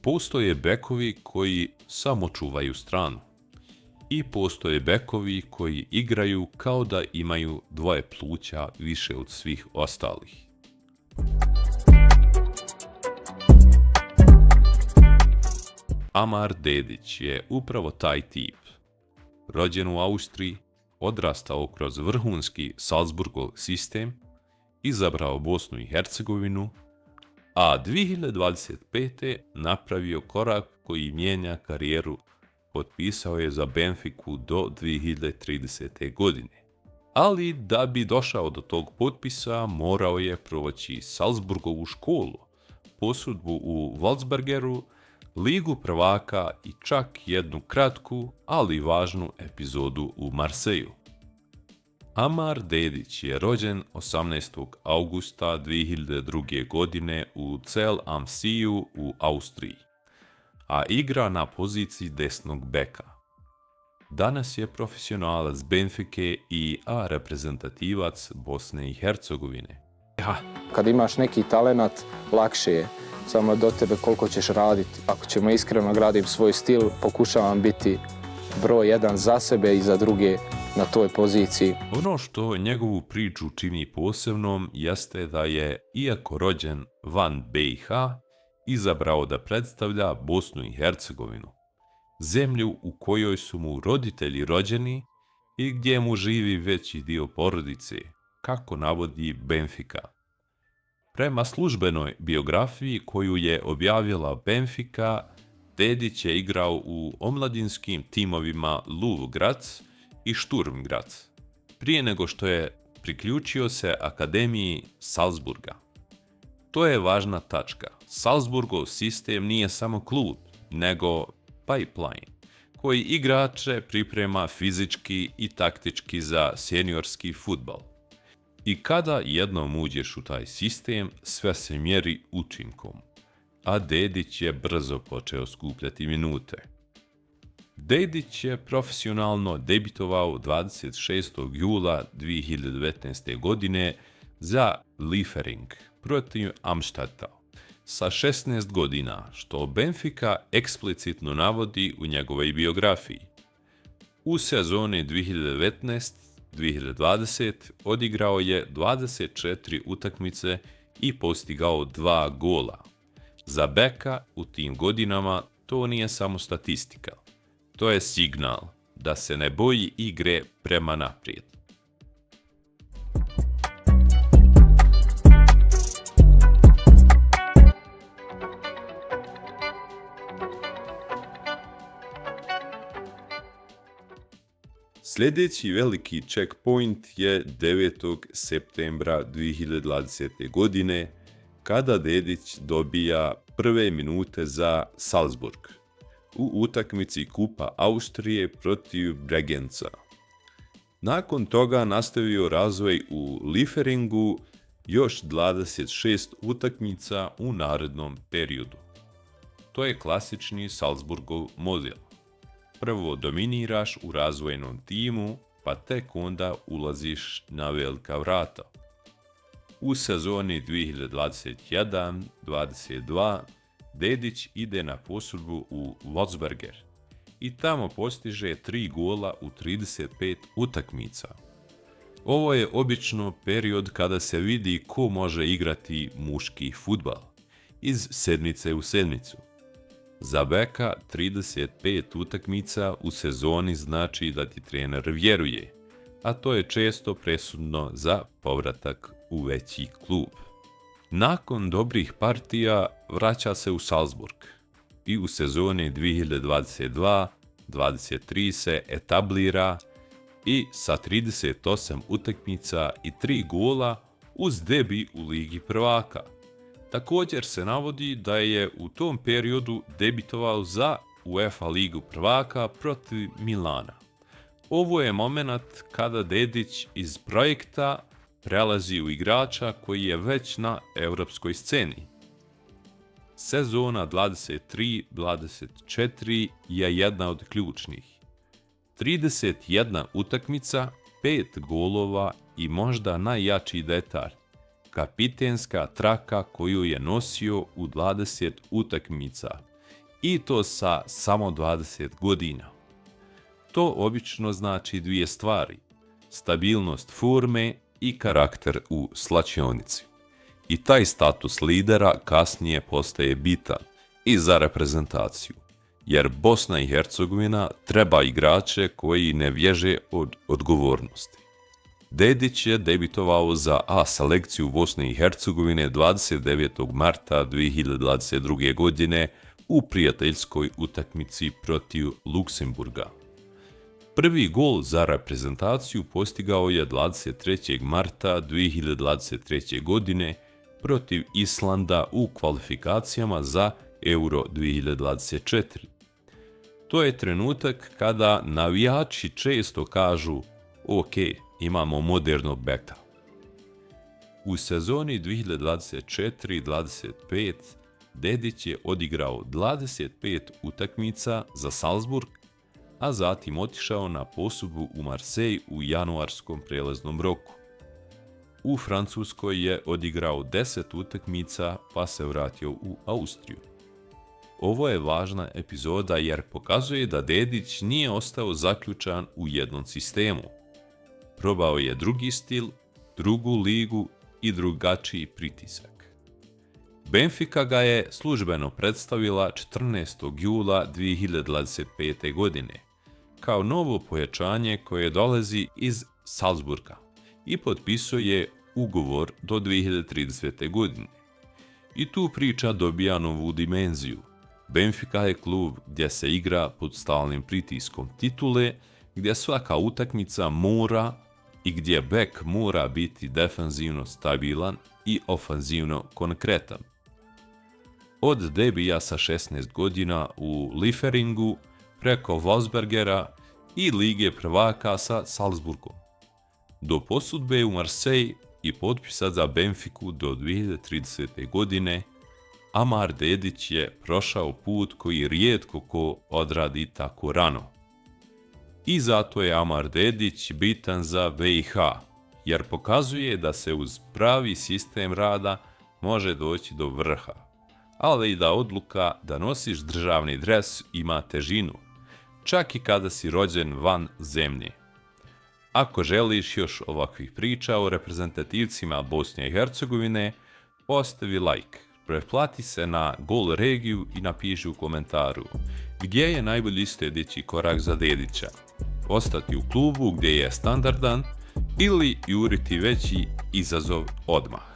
Postoje bekovi koji samo čuvaju stranu i postoje bekovi koji igraju kao da imaju dvoje pluća više od svih ostalih. Amar Dedić je upravo taj tip. Rođen u Austriji, odrastao kroz vrhunski Salzburgov sistem, izabrao Bosnu i Hercegovinu, a 2025. napravio korak koji mijenja karijeru. Potpisao je za Benfiku do 2030. godine. Ali da bi došao do tog potpisa, morao je proći Salzburgovu školu, posudbu u Wolfsbergeru, Ligu prvaka i čak jednu kratku, ali važnu epizodu u Marseju. Amar Dedić je rođen 18. augusta 2002. godine u Zell am Seeu u Austriji, a igra na poziciji desnog beka. Danas je profesionalac Benfike i A reprezentativac Bosne i Hercegovine. Kad imaš neki talenat, lakše je. Samo do tebe koliko ćeš raditi. Ako ćemo iskreno, gradim svoj stil, pokušavam biti broj jedan za sebe i za druge na toj poziciji. Ono što njegovu priču čini posebnom jeste da je, iako rođen van BiH, izabrao da predstavlja Bosnu i Hercegovinu, zemlju u kojoj su mu roditelji rođeni i gdje mu živi veći dio porodice, kako navodi Benfika. Prema službenoj biografiji koju je objavila Benfika, Dedić je igrao u omladinskim timovima Löw Graz i Sturm Graz, prije nego što je priključio se Akademiji Salzburga. To je važna tačka. Salzburgov sistem nije samo klub, nego pipeline, koji igrače priprema fizički i taktički za seniorski fudbal. I kada jednom uđeš u taj sistem, sve se mjeri učinkom, a Dedić je brzo počeo skupljati minute. Dedić je profesionalno debitovao 26. jula 2019. godine za Liefering protiv Amsterdta sa 16 godina, što Benfika eksplicitno navodi u njegovoj biografiji. U sezoni 2019-2020 odigrao je 24 utakmice i postigao 2 gola. Za beka u tim godinama to nije samo statistika. To je signal da se ne boji igre prema naprijed. Sljedeći veliki checkpoint je 9. septembra 2020. godine, kada Dedić dobija prve minute za Salzburg u utakmici Kupa Austrije protiv Bregenza. Nakon toga nastavio razvoj u Lieferingu još 26 utakmica u narednom periodu. To je klasični Salzburgov model. Prvo dominiraš u razvojnom timu, pa tek onda ulaziš na velika vrata. U sezoni 2021-22 Dedić ide na posudbu u Wolfsberger i tamo postiže 3 gola u 35 utakmica. Ovo je obično period kada se vidi ko može igrati muški fudbal, iz sedmice u sedmicu. Za beka 35 utakmica u sezoni znači da ti trener vjeruje, a to je često presudno za povratak u veći klub. Nakon dobrih partija vraća se u Salzburg i u sezoni 2022-23 se etablira i sa 38 utakmica i 3 gola uz debi u Ligi prvaka. Također se navodi da je u tom periodu debitovao za UEFA Ligu prvaka protiv Milana. Ovo je moment kada Dedić iz projekta prelazi u igrača koji je već na europskoj sceni. Sezona 23-24 je jedna od ključnih. 31 utakmica, 5 golova i možda najjači detalj. kapitenska traka koju je nosio u 20 utakmica i to sa samo 20 godina. To obično znači dvije stvari, stabilnost forme i karakter u slačionici. I taj status lidera kasnije postaje bitan i za reprezentaciju, jer Bosna i Hercegovina treba igrače koji ne bježe od odgovornosti. Dedić je debitovao za A selekciju Bosne i Hercegovine 29. marta 2022. godine u prijateljskoj utakmici protiv Luksemburga. Prvi gol za reprezentaciju postigao je 23. marta 2023. godine protiv Islanda u kvalifikacijama za Euro 2024. To je trenutak kada navijači često kažu ok, imamo modernog beka. U sezoni 2024-25 Dedić je odigrao 25 utakmica za Salzburg, a zatim otišao na posudbu u Marseille u januarskom prelaznom roku. U Francuskoj je odigrao 10 utakmica pa se vratio u Austriju. Ovo je važna epizoda jer pokazuje da Dedić nije ostao zaključan u jednom sistemu. Probao je drugi stil, drugu ligu i drugačiji pritisak. Benfica ga je službeno predstavila 14. jula 2025. godine kao novo pojačanje koje dolazi iz Salzburga i potpisuje ugovor do 2030. godine. I tu priča dobija novu dimenziju. Benfica je klub gdje se igra pod stalnim pritiskom titule, gdje svaka utakmica mora i gdje bek mora biti defanzivno stabilan i ofanzivno konkretan. Od debija sa 16 godina u Lieferingu preko Wolfsbergera i Lige prvaka sa Salzburgom, do posudbe u Marseille i potpisa za Benfiku do 2030. godine, Amar Dedić je prošao put koji rijetko ko odradi tako rano. I zato je Amar Dedić bitan za BiH, jer pokazuje da se uz pravi sistem rada može doći do vrha, ali i da odluka da nosiš državni dres ima težinu, čak i kada si rođen van zemlje. Ako želiš još ovakvih priča o reprezentativcima Bosne i Hercegovine, ostavi like, pretplati se na Gol Regiju i napiši u komentaru gdje je najbolji sljedeći korak za Dedića. Ostati u klubu gdje je standardan ili juriti veći izazov odmah.